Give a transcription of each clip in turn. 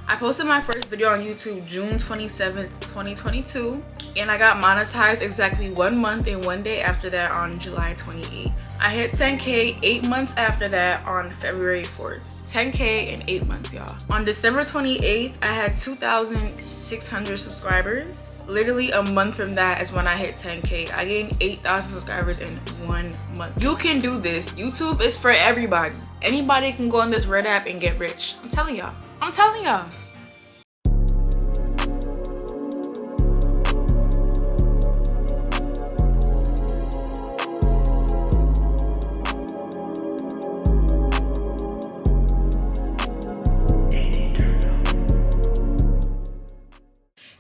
I posted my first video on YouTube June 27th, 2022, and I got monetized exactly 1 month and 1 day after that on July 28th. I hit 10K 8 months after that on February 4th. 10K in 8 months, y'all. On December 28th, I had 2,600 subscribers. Literally a month from that is when I hit 10K. I gained 8,000 subscribers in 1 month. You can do this. YouTube is for everybody. Anybody can go on this Red app and get rich. I'm telling y'all. I'm telling y'all.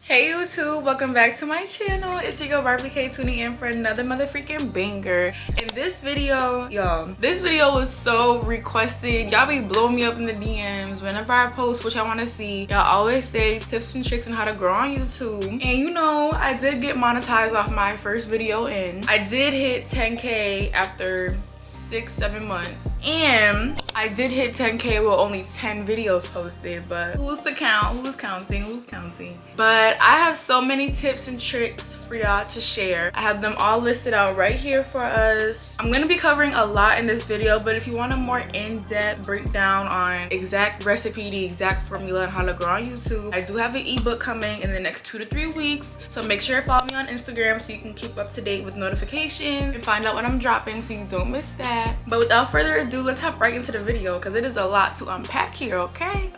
Hey YouTube, welcome back to my channel. It's your girl Barbie K tuning in for another motherfucking banger. In this video, y'all, this video was so requested. Y'all be blowing me up in the DMs whenever I post what y'all want to see. Y'all always say tips and tricks on how to grow on YouTube. And you know, I did get monetized off my first video and I did hit 10K after 6-7 months, and I did hit 10K with only 10 videos posted, but who's to count? Who's counting? But I have so many tips and tricks for y'all to share. I have them all listed out right here for us. I'm gonna be covering a lot in this video, but if you want a more in-depth breakdown on exact recipe, the exact formula, and how to grow on YouTube, I do have an ebook coming in the next 2 to 3 weeks, so make sure to follow me on Instagram so you can keep up to date with notifications and find out when I'm dropping so you don't miss that. But without further ado, let's hop right into the video because it is a lot to unpack here. Okay,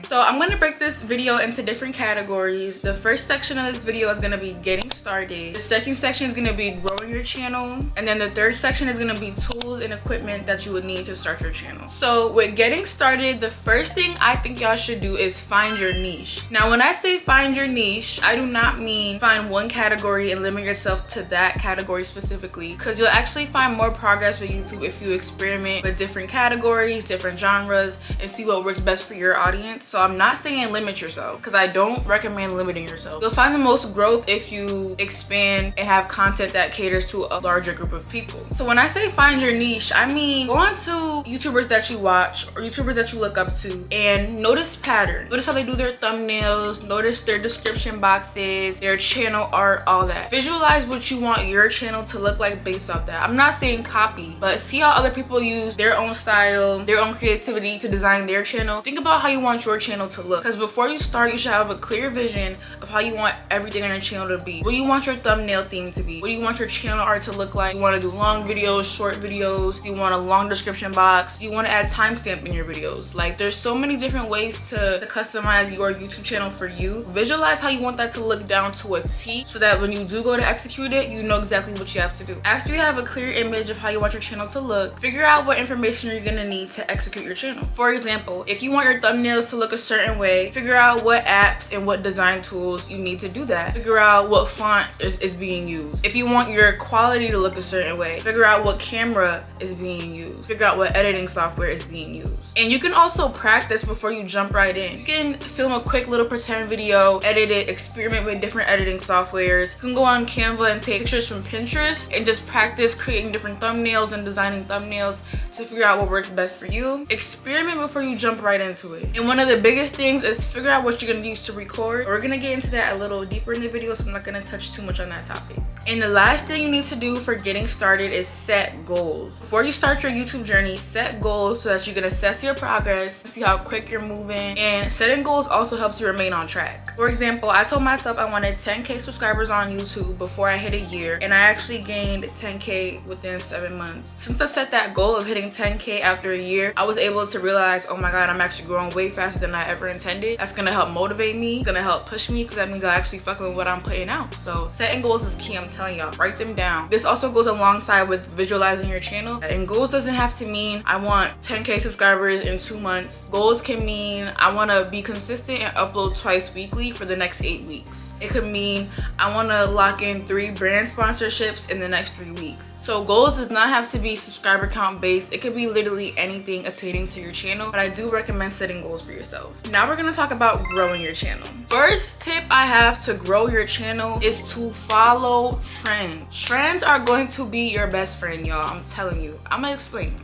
so I'm going to break this video into different categories. The first section of this video is going to be getting started. The second section is going to be growing your channel, and then the third section is going to be tools and equipment that you would need to start your channel. So with getting started, the first thing I think y'all should do is find your niche. Now when I say find your niche, I do not mean find one category and limit yourself to that category specifically, because you'll actually find more progress with YouTube if you experiment with different categories, different genres, and see what works best for your audience. So I'm not saying limit yourself, because I don't recommend limiting yourself. You'll find the most growth if you expand and have content that caters to a larger group of people. So when I say find your niche, I mean go on to YouTubers that you watch or YouTubers that you look up to and notice patterns. Notice how they do their thumbnails, notice their description boxes, their channel art, all that. Visualize what you want your channel to look like based off that. I'm not saying copy, but see how other people use their own style, their own creativity to design their channel. Think about how you want your channel to look, because before you start, you should have a clear vision of how you want everything on your channel to be. What do you want your thumbnail theme to be? What do you want your channel art to look like? You want to do long videos, short videos? You want a long description box? You want to add timestamp in your videos? Like, there's so many different ways to customize your YouTube channel for you. Visualize how you want that to look down to a T, so that when you do go to execute it, you know exactly what you have to do. After you have a clear image of how you want your channel to look, figure out what information you're gonna need to execute your channel. For example, if you want your thumbnails to look a certain way, figure out what apps and what design tools you need to do that. Figure out what font is being used. If you want your quality to look a certain way, figure out what camera is being used. Figure out what editing software is being used. And you can also practice before you jump right in. You can film a quick little pretend video, edit it, experiment with different editing softwares. You can go on Canva and take pictures from Pinterest and just practice creating different thumbnails and designing thumbnails to figure out what works best for you. Experiment before you jump right into it. And one of the biggest things is figure out what you're gonna use to record. We're gonna get into that a little deeper in the video, so I'm not gonna touch too much on that topic. And the last thing you need to do for getting started is set goals. Before you start your YouTube journey, set goals so that you can assess your progress, see how quick you're moving, and setting goals also helps you remain on track. For example, I told myself I wanted 10K subscribers on YouTube before I hit a year, and I actually gained 10K within 7 months. Since I set that goal of hitting 10K after a year, I was able to realize, oh my god, I'm actually growing way faster than I ever intended. That's gonna help motivate me, it's gonna help push me, because that means I actually fucking with what I'm putting out. So setting goals is key, I'm telling y'all. Write them down. This also goes alongside with visualizing your channel. And goals doesn't have to mean I want 10K subscribers in 2 months. Goals can mean I want to be consistent and upload twice weekly for the next 8 weeks. It could mean I want to lock in 3 brand sponsorships in the next 3 weeks. So goals does not have to be subscriber count based. It could be literally anything attaining to your channel, but I do recommend setting goals for yourself. Now we're gonna talk about growing your channel. First tip I have to grow your channel is to follow trends. Trends are going to be your best friend, y'all. I'm telling you. I'm gonna explain.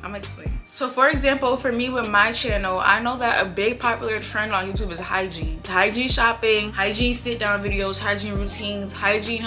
So for example, for me with my channel, I know that a big popular trend on YouTube is hygiene. Hygiene shopping, hygiene sit down videos, hygiene routines, hygiene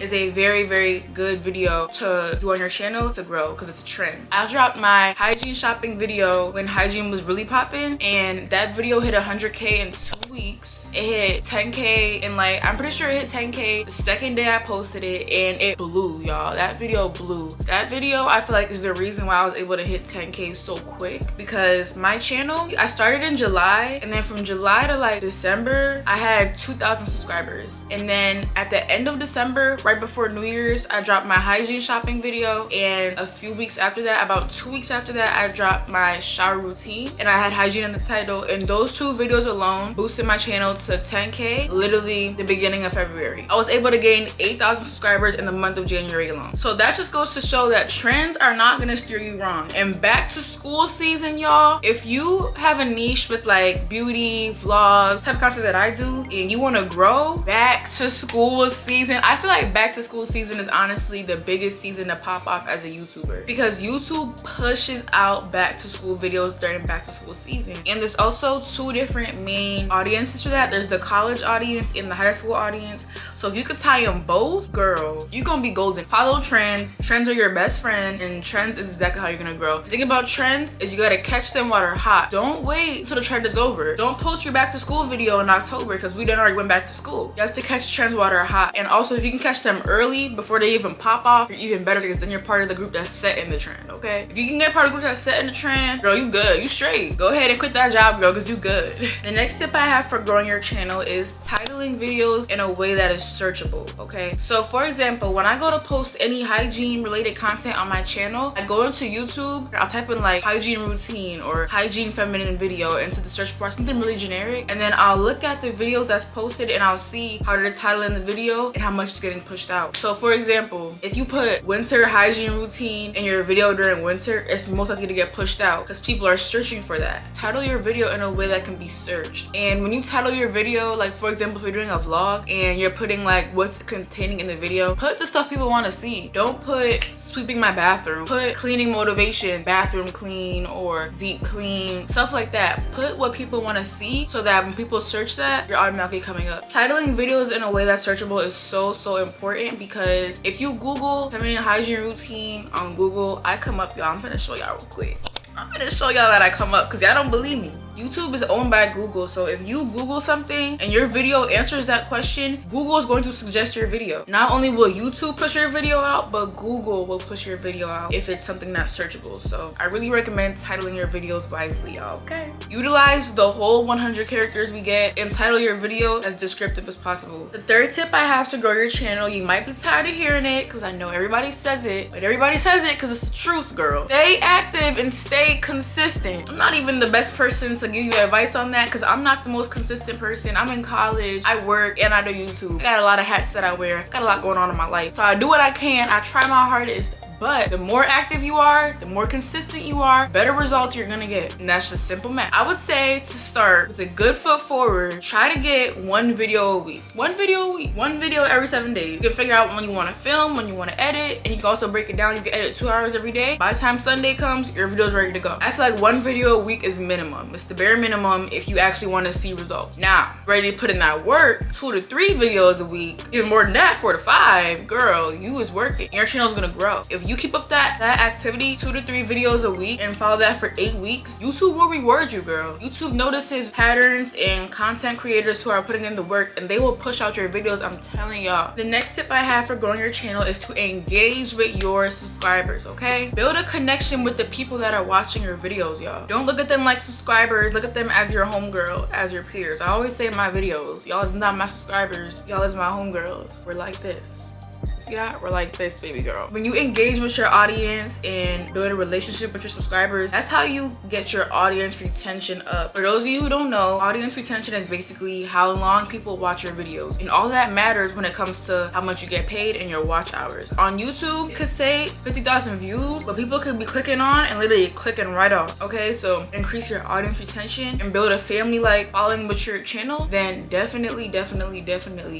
is a very, very good video to do on your channel to grow because it's a trend. I dropped my hygiene shopping video when hygiene was really popping, and that video hit 100K in 2 weeks. It hit 10K and like, I'm pretty sure it hit 10K the second day I posted it, and it blew, y'all. That video blew. That video, I feel like, is the reason why I was able to hit 10K so quick, because my channel, I started in July, and then from July to like December, I had 2,000 subscribers. And then at the end of December, right before New Year's, I dropped my hygiene shopping video, and a few weeks after that, about 2 weeks after that, I dropped my shower routine, and I had hygiene in the title, and those 2 videos alone boosted my channel to 10K literally the beginning of February. I was able to gain 8,000 subscribers in the month of January alone. So that just goes to show that trends are not gonna steer you wrong. And back to school season, y'all, if you have a niche with like beauty, vlogs, type of content that I do, and you wanna grow, back to school season, I feel like back to school season is honestly the biggest season to pop off as a YouTuber, because YouTube pushes out back to school videos during back to school season. And there's also 2 different main audiences for that. There's the college audience and the high school audience. So if you could tie them both, girl, you're gonna be golden. Follow trends. Trends are your best friend, and trends is exactly how you're gonna grow. The thing about trends is you gotta catch them while they're hot. Don't wait until the trend is over. Don't post your back to school video in October because we done already went back to school. You have to catch trends while they're hot. And also, if you can catch them early before they even pop off, you're even better, because then you're part of the group that's set in the trend, okay? If you can get part of the group that's set in the trend, girl, you good, you straight. Go ahead and quit that job, girl, because you good. The next tip I have for growing your channel is titling videos in a way that is searchable, okay? So for example, when I go to post any hygiene related content on my channel, I go into YouTube, I'll type in like hygiene routine or hygiene feminine video into the search bar, something really generic, and then I'll look at the videos that's posted and I'll see how they're titling the video and how much it's getting pushed out. So for example, if you put winter hygiene routine in your video during winter, it's most likely to get pushed out because people are searching for that. Title your video in a way that can be searched. And when you title your video, like for example, if you're doing a vlog and you're putting like what's containing in the video, put the stuff people want to see. Don't put sweeping my bathroom, put cleaning motivation, bathroom clean or deep clean, stuff like that. Put what people want to see so that when people search that, you're automatically coming up. Titling videos in a way that's searchable is so important, because if you Google feminine hygiene routine on Google, I come up, y'all. I'm gonna show y'all real quick. I'm gonna show y'all that I come up because y'all don't believe me. YouTube is owned by Google, so if you Google something and your video answers that question, Google is going to suggest your video. Not only will YouTube push your video out, but Google will push your video out if it's something that's searchable. So I really recommend titling your videos wisely, y'all, okay? Utilize the whole 100 characters we get and title your video as descriptive as possible. The third tip I have to grow your channel, you might be tired of hearing it because I know everybody says it, but everybody says it because it's the truth, girl. Stay active and stay consistent. I'm not even the best person to give you advice on that because I'm not the most consistent person. I'm in college, I work, and I do YouTube. I got a lot of hats that I wear. Got a lot going on in my life. So I do what I can. I try my hardest. But the more active you are, the more consistent you are, better results you're gonna get. And that's just simple math. I would say to start with a good foot forward, try to get 1 video a week. 1 video a week. 1 video every 7 days. You can figure out when you wanna film, when you wanna edit, and you can also break it down. You can edit 2 hours every day. By the time Sunday comes, your video's ready to go. I feel like 1 video a week is minimum. It's the bare minimum if you actually wanna see results. Now, ready to put in that work, 2 to 3 videos a week, even more than that, 4 to 5, girl, you is working. Your channel's gonna grow. If you keep up that activity, 2 to 3 videos a week, and follow that for 8 weeks, YouTube will reward you, girl. YouTube notices patterns and content creators who are putting in the work, and they will push out your videos, I'm telling y'all. The next tip I have for growing your channel is to engage with your subscribers, okay? Build a connection with the people that are watching your videos, y'all. Don't look at them like subscribers, look at them as your homegirl, as your peers. I always say in my videos, y'all is not my subscribers, y'all is my homegirls. We're like this. See that? We're like this, baby girl. When you engage with your audience and build a relationship with your subscribers, that's how you get your audience retention up. For those of you who don't know, audience retention is basically how long people watch your videos. And all that matters when it comes to how much you get paid and your watch hours. On YouTube, it could say 50,000 views, but people could be clicking on and literally clicking right off. Okay, so increase your audience retention and build a family-like following with your channel, then definitely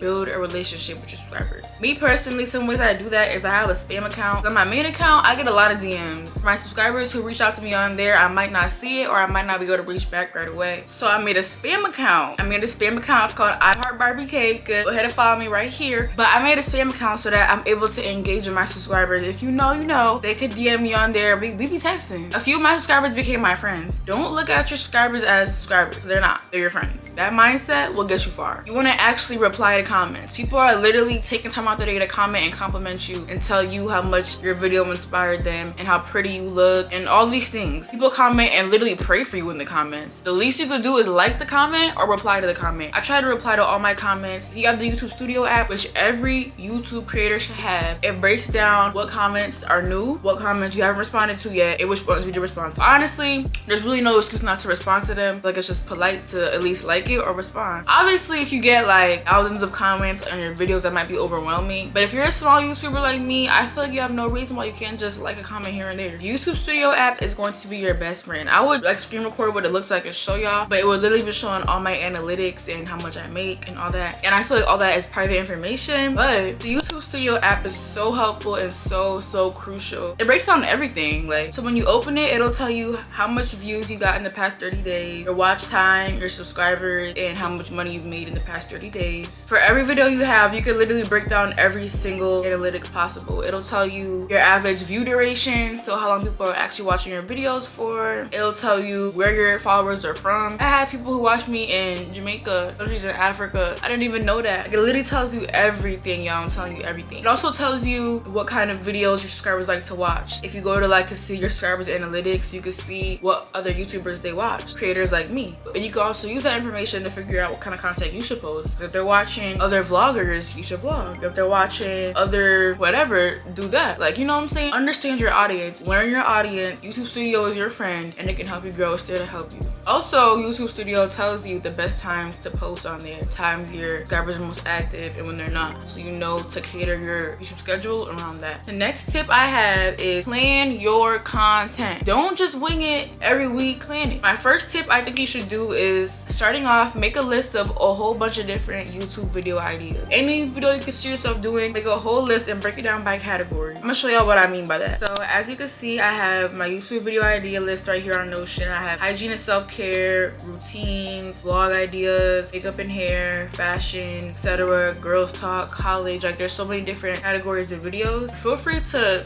build a relationship with your subscribers. Me personally, some ways I do that is I have a spam account. On my main account, I get a lot of DMs. For my subscribers who reach out to me on there, I might not see it or I might not be able to reach back right away. So I made a spam account. It's called I Heart Barbie K. Go ahead and follow me right here. But I made a spam account so that I'm able to engage with my subscribers. If you know, you know. They could DM me on there. We be texting. A few of my subscribers became my friends. Don't look at your subscribers as subscribers. They're not. They're your friends. That mindset will get you far. You want to actually reply to comments. People are literally taking time out their day to comment and compliment you and tell you how much your video inspired them and how pretty you look and all these things. People comment and literally pray for you in the comments. The least you could do is like the comment or reply to the comment. I try to reply to all my comments. If you have the YouTube Studio app, which every YouTube creator should have, it breaks down what comments are new, what comments you haven't responded to yet, and which ones you did respond to. Honestly, there's really no excuse not to respond to them. Like, it's just polite to at least like it or respond. Obviously, if you get like thousands of comments on your videos, that might be overwhelming. But if you're a small YouTuber like me, I feel like you have no reason why you can't just like a comment here and there. The YouTube Studio app is going to be your best friend. I would like screen record what it looks like and show y'all, but it would literally be showing all my analytics and how much I make and all that. And I feel like all that is private information, but the YouTube Studio app is so helpful and so crucial. It breaks down everything. Like, so when you open it, it'll tell you how much views you got in the past 30 days, your watch time, your subscribers, and how much money you've made in the past 30 days. For every video you have, you can literally break down every single analytic possible. It'll tell you your average view duration, so how long people are actually watching your videos for. It'll tell you where your followers are from. I have people who watch me in Jamaica, countries in Africa. I didn't even know that. Like, it literally tells you everything, y'all. I'm telling you everything. It also tells you what kind of videos your subscribers like to watch. If you go to like to see your subscribers analytics, you can see what other YouTubers they watch, creators like me. And you can also use that information to figure out what kind of content you should post. If they're watching other vloggers, you should vlog. If they're watching other whatever, do that. Like, you know what I'm saying? Understand your audience, learn your audience. YouTube Studio is your friend and it can help you grow. It's there to help you. Also, YouTube Studio tells you the best times to post on there, times your subscribers are most active and when they're not, so you know to cater your YouTube schedule around that. The next tip I have is plan your content. Don't just wing it every week. Plan it. My first tip I think you should do is, starting off, make a list of a whole bunch of different YouTube video ideas. Any video you can see yourself doing, make a whole list and break it down by category. I'm gonna show y'all what I mean by that. So as you can see, I have my YouTube video idea list right here on Notion. I have hygiene and self-care, routines, vlog ideas, makeup and hair, fashion, etc., girls talk, college. Like, there's so many different categories of videos. Feel free to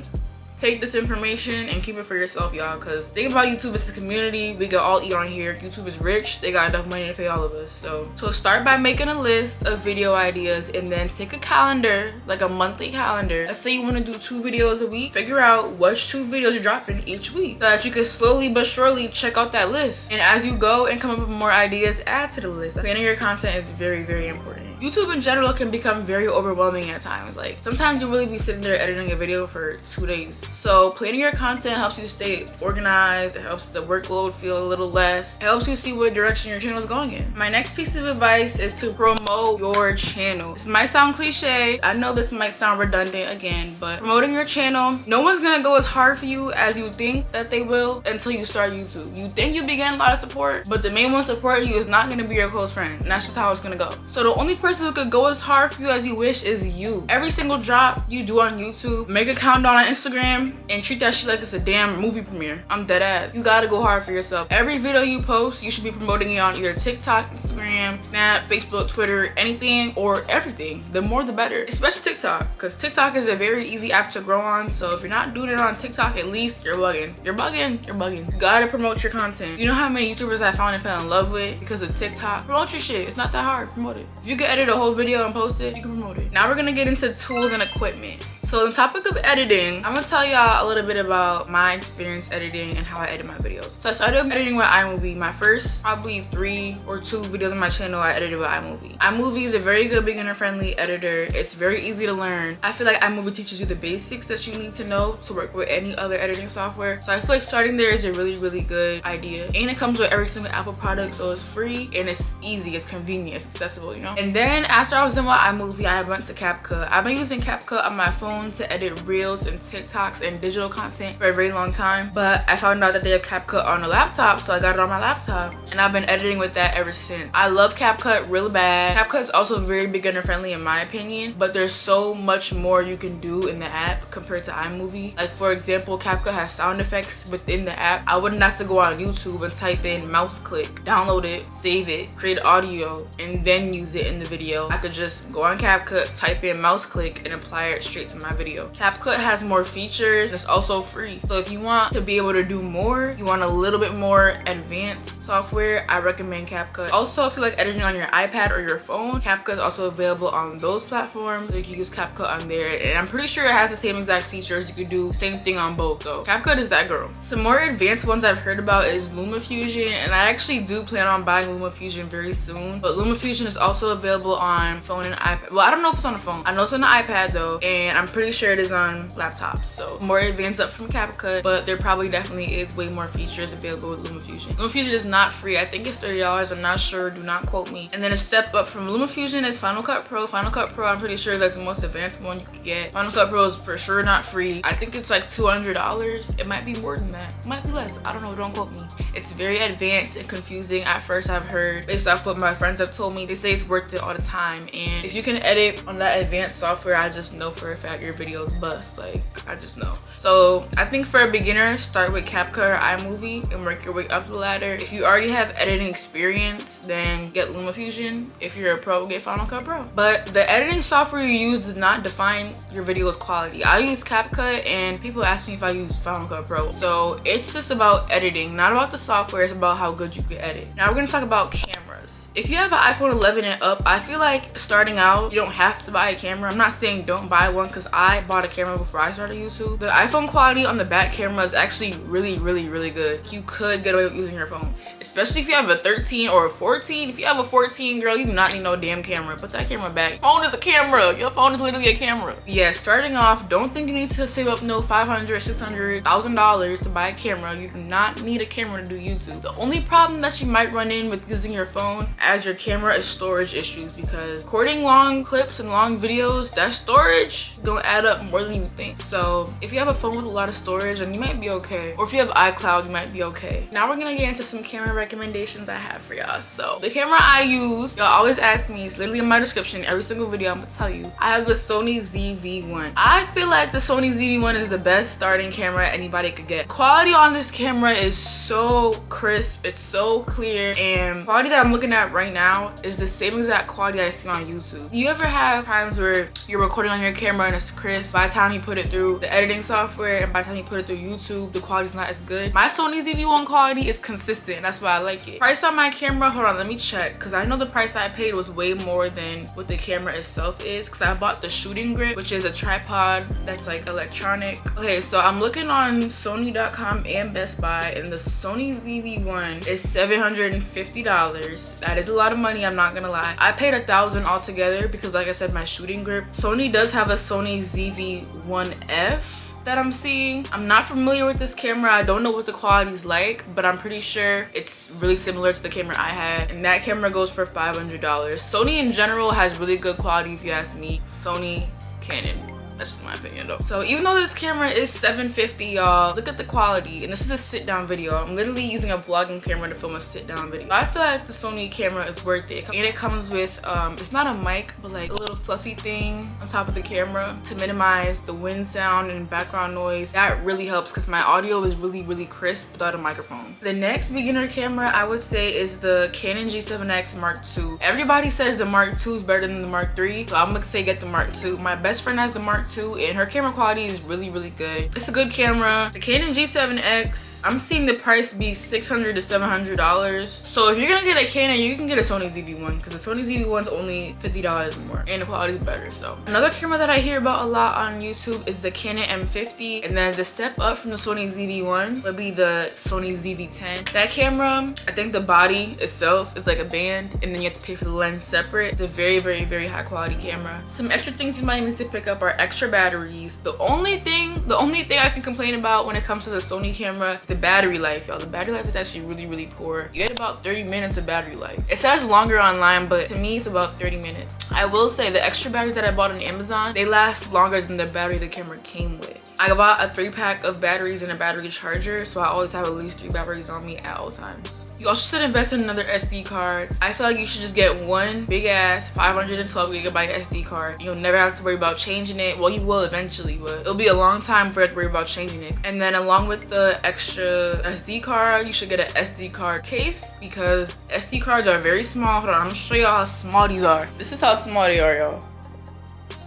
take this information and keep it for yourself, y'all, because think about YouTube, it's a community. We can all eat on here. YouTube is rich. They got enough money to pay all of us. So start by making a list of video ideas and then take a calendar, like a monthly calendar. Let's say you want to do 2 videos a week. Figure out which 2 videos you're dropping each week so that you can slowly but surely check out that list. And as you go and come up with more ideas, add to the list. Planning your content is very important. YouTube in general can become very overwhelming at times. Like, sometimes you'll really be sitting there editing a video for 2 days. So planning your content helps you stay organized. It helps the workload feel a little less. It helps you see what direction your channel is going in. My next piece of advice is to promote your channel. This might sound cliche. I know this might sound redundant again, but promoting your channel, no one's gonna go as hard for you as you think that they will until you start YouTube. You think you be getting a lot of support, but the main one supporting you is not gonna be your close friend. And that's just how it's gonna go. So the only person who could go as hard for you as you wish is you. Every single drop you do on YouTube, make a countdown on Instagram and treat that shit like it's a damn movie premiere. I'm dead ass. You gotta go hard for yourself. Every video you post, you should be promoting it on either TikTok, Instagram, Snap, Facebook, Twitter, anything or everything. The more the better, especially TikTok, because TikTok is a very easy app to grow on. So if you're not doing it on TikTok, at least you're bugging. You're bugging. You gotta promote your content. You know how many YouTubers I found and fell in love with because of TikTok? Promote your shit. It's not that hard. Promote it. If you can edit a whole video and post it, you can promote it. Now we're gonna get into tools and equipment. So on the topic of editing, I'm gonna tell y'all a little bit about my experience editing and how I edit my videos. So I started editing with iMovie. My first probably 3 or 2 videos on my channel I edited with iMovie. iMovie is a very good beginner-friendly editor. It's very easy to learn. I feel like iMovie teaches you the basics that you need to know to work with any other editing software. So I feel like starting there is a really good idea. And it comes with every single Apple product, so it's free and it's easy, it's convenient, it's accessible, you know? And then after I was done with iMovie, I went to CapCut. I've been using CapCut on my phone to edit reels and TikToks TikToks and digital content for a very long time, but I found out that they have CapCut on a laptop, so I got it on my laptop and I've been editing with that ever since. I love CapCut real bad. CapCut is also very beginner friendly in my opinion, but there's so much more you can do in the app compared to iMovie. Like for example, CapCut has sound effects within the app. I wouldn't have to go on YouTube and type in mouse click, download it, save it, create audio, and then use it in the video. I could just go on CapCut, type in mouse click, and apply it straight to my video. CapCut has more features. It's also free. So if you want to be able to do more, you want a little bit more advanced software, I recommend CapCut. Also, if you like editing on your iPad or your phone, CapCut is also available on those platforms. So you can use CapCut on there. And I'm pretty sure it has the same exact features. You could do same thing on both. So CapCut is that girl. Some more advanced ones I've heard about is LumaFusion. And I actually do plan on buying LumaFusion very soon. But LumaFusion is also available on phone and iPad. Well, I don't know if it's on the phone. I know it's on the iPad though. And I'm pretty sure it is on laptops. So more advanced up from CapCut, but there probably definitely is way more features available with LumaFusion. LumaFusion is not free. I think it's $30. I'm not sure. Do not quote me. And then a step up from LumaFusion is Final Cut Pro. Final Cut Pro, I'm pretty sure that's the most advanced one you could get. Final Cut Pro is for sure not free. I think it's like $200. It might be more than that. It might be less. I don't know. Don't quote me. It's very advanced and confusing at first. I've heard based off what my friends have told me. They say it's worth it all the time. And if you can edit on that advanced software, I just know for a fact your videos bust. Like, I just know. So I think for a beginner, start with CapCut or iMovie and work your way up the ladder. If you already have editing experience, then get LumaFusion. If you're a pro, get Final Cut Pro. But the editing software you use does not define your video's quality. I use CapCut and people ask me if I use Final Cut Pro. So it's just about editing, not about the software. It's about how good you can edit. Now we're gonna talk about cameras. If you have an iPhone 11 and up, I feel like starting out, you don't have to buy a camera. I'm not saying don't buy one because I bought a camera before I started YouTube. The iPhone quality on the back camera is actually really, really, really good. You could get away with using your phone, especially if you have a 13 or a 14. If you have a 14, girl, you do not need no damn camera. Put that camera back. Phone is a camera. Your phone is literally a camera. Yeah, starting off, don't think you need to save up no $500, $600, $1,000 to buy a camera. You do not need a camera to do YouTube. The only problem that you might run in with using your phone as your camera is storage issues, because recording long clips and long videos, that storage don't add up more than you think. So if you have a phone with a lot of storage, then you might be okay. Or if you have iCloud, you might be okay. Now we're gonna get into some camera recommendations I have for y'all. So the camera I use, y'all always ask me, it's literally in my description. Every single video I'm gonna tell you. I have the Sony ZV-1. I feel like the Sony ZV-1 is the best starting camera anybody could get. Quality on this camera is so crisp, it's so clear, and quality that I'm looking at right now is the same exact quality I see on YouTube. You ever have times where you're recording on your camera and it's crisp, by the time you put it through the editing software and by the time you put it through YouTube, the quality's not as good? My Sony ZV-1 quality is consistent, and that's why I like it. Price on my camera, hold on, let me check, because I know the price I paid was way more than what the camera itself is, because I bought the shooting grip, which is a tripod that's like electronic. Okay, so I'm looking on Sony.com and Best Buy, and the Sony ZV-1 is $750. That is a lot of money, I'm not gonna lie. I paid $1,000 altogether because, like I said, my shooting grip. Sony does have a Sony ZV-1F that I'm seeing. I'm not familiar with this camera. I don't know what the quality's like, but I'm pretty sure it's really similar to the camera I had, and that camera goes for $500. Sony in general has really good quality if you ask me. Sony, Canon. That's just my opinion though. So even though this camera is $750, y'all, look at the quality. And this is a sit down video. I'm literally using a vlogging camera to film a sit down video. I feel like the Sony camera is worth it. And it comes with, it's not a mic, but like a little fluffy thing on top of the camera to minimize the wind sound and background noise. That really helps because my audio is really, really crisp without a microphone. The next beginner camera I would say is the Canon G7X Mark II. Everybody says the Mark II is better than the Mark III, so I'm gonna say get the Mark II. My best friend has the Mark II, and her camera quality is really, really good. It's a good camera. The Canon G7X, I'm seeing the price be $600 to $700. So if you're gonna get a Canon, you can get a Sony ZV-1 because the Sony ZV-1's only $50 more and the quality's better. So another camera that I hear about a lot on YouTube is the Canon M50, and then the step up from the Sony ZV-1 would be the Sony ZV-10. That camera, I think the body itself is like a band, and then you have to pay for the lens separate. It's a very, very, very high quality camera. Some extra things you might need to pick up are extra batteries. The only thing I can complain about when it comes to the Sony camera, the battery life, y'all. The battery life is actually really, really poor. You get about 30 minutes of battery life. It says longer online, but to me it's about 30 minutes. I will say the extra batteries that I bought on Amazon, they last longer than the battery the camera came with. I bought a 3-pack of batteries and a battery charger, so I always have at least 3 batteries on me at all times. You also should invest in another SD card. I feel like you should just get one big ass 512GB SD card. You'll never have to worry about changing it. Well, you will eventually, but it'll be a long time for you to worry about changing it. And then along with the extra SD card, you should get an SD card case because SD cards are very small. Hold on, I'm gonna show y'all how small these are. This is how small they are, y'all.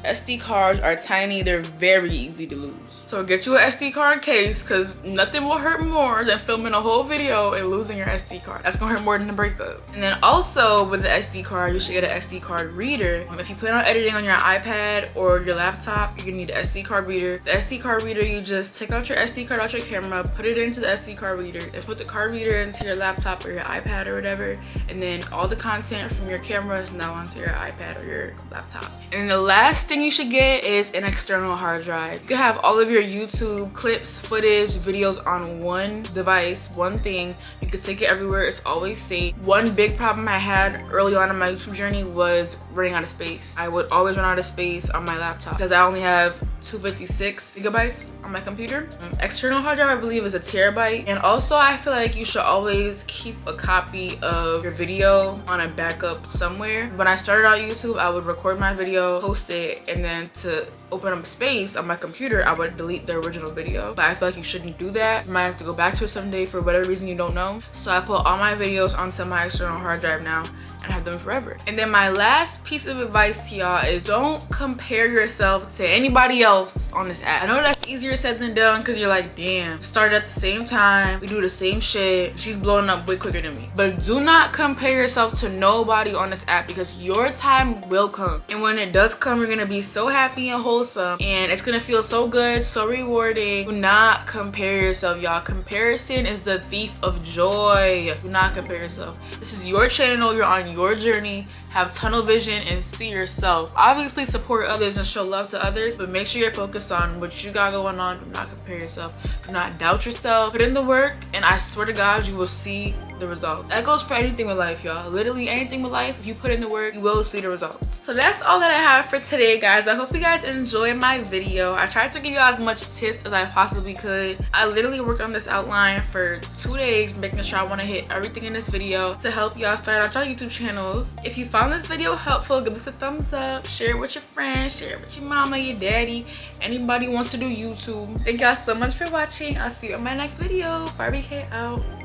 SD cards are tiny, they're very easy to lose. So get you an SD card case because nothing will hurt more than filming a whole video and losing your SD card. That's gonna hurt more than the breakup. And then also with the SD card, you should get an SD card reader. If you plan on editing on your iPad or your laptop, you're gonna need an SD card reader. The SD card reader, you just take out your SD card out your camera, put it into the SD card reader, and put the card reader into your laptop or your iPad or whatever. And then all the content from your camera is now onto your iPad or your laptop. And then the last thing you should get is an external hard drive. You can have all of your YouTube clips, footage, videos on one device, one thing. You can take it everywhere, it's always safe. One big problem I had early on in my YouTube journey was running out of space. I would always run out of space on my laptop because I only have 256GB on my computer. External hard drive I believe is a terabyte. And also I feel like you should always keep a copy of your video on a backup somewhere. When I started out YouTube, I would record my video, post it, and then to open up space on my computer, I would delete the original video. But I feel like you shouldn't do that. You might have to go back to it someday for whatever reason you don't know. So I put all my videos onto my external hard drive now and have them forever. And then my last piece of advice to y'all is don't compare yourself to anybody else on this app. I know that's easier said than done because you're like, damn, we started at the same time, we do the same shit, she's blowing up way quicker than me. But do not compare yourself to nobody on this app because your time will come. And when it does come, you're gonna be so happy and wholesome and it's gonna feel so good, so rewarding. Do not compare yourself, y'all. Comparison is the thief of joy. Do not compare yourself. This is your channel, you're on your journey. Have tunnel vision and see yourself. Obviously support others and show love to others, but make sure you're focused on what you got going on. Do not compare yourself. Do not doubt yourself. Put in the work and I swear to God, you will see the results. That goes for anything with life, y'all. Literally anything with life. If you put in the work, you will see the results. So that's all that I have for today, guys. I hope you guys enjoyed my video. I tried to give you as much tips as I possibly could. I literally worked on this outline for 2 days, making sure I want to hit everything in this video to help y'all start out your YouTube channels. If you found this video helpful, give this a thumbs up, share it with your friends, share it with your mama, your daddy, anybody who wants to do YouTube. Thank y'all so much for watching. I'll see you in my next video. Barbie K out.